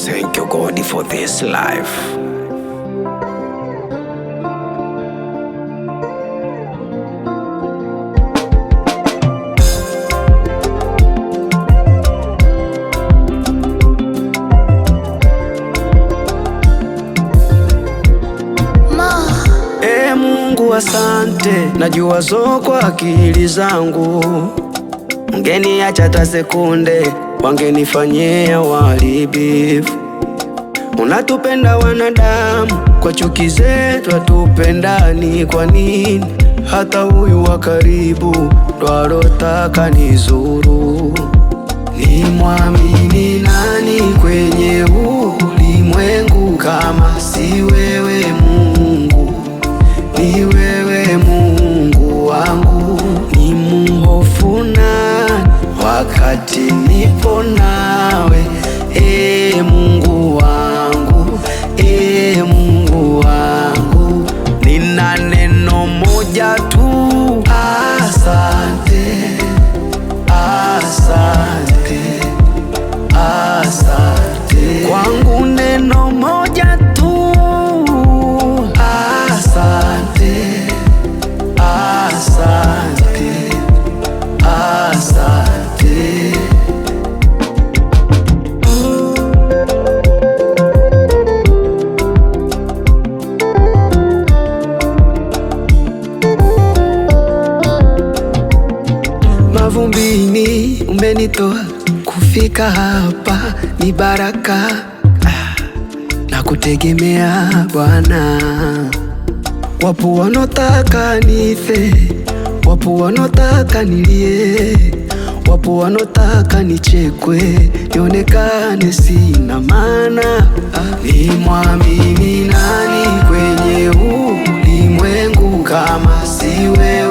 Thank you God for this life. Mungu asante, najua zo kwa akili zangu. Ungeniacha hata sekunde, wangenifanyia uharibifu. Unatupenda wanadamu, kwa chuki zetu hatupendani. Kwa nini? Hata huyu wa karibu ndo alotaka nizuru. Nimwamini nani kwenye ulimwengu kama si wewe Mungu? Ni wewe Mungu wangu, ni muhofu nani wakati nipo nawe? Mungu wangu, Mungu wangu, nina neno moja tu: asante, asante, asante. Kwangu neno moja tu: asante, asante, asante. Mavumbini umenitoa, kufika hapa ni baraka. Na kutegemea Bwana. Wapo wanotaka nife, wapo wanotaka nilie, wapo wanotaka nichekwe, nionekane sina maana. Nimwamini nani kwenye ulimwengu kama si wewe?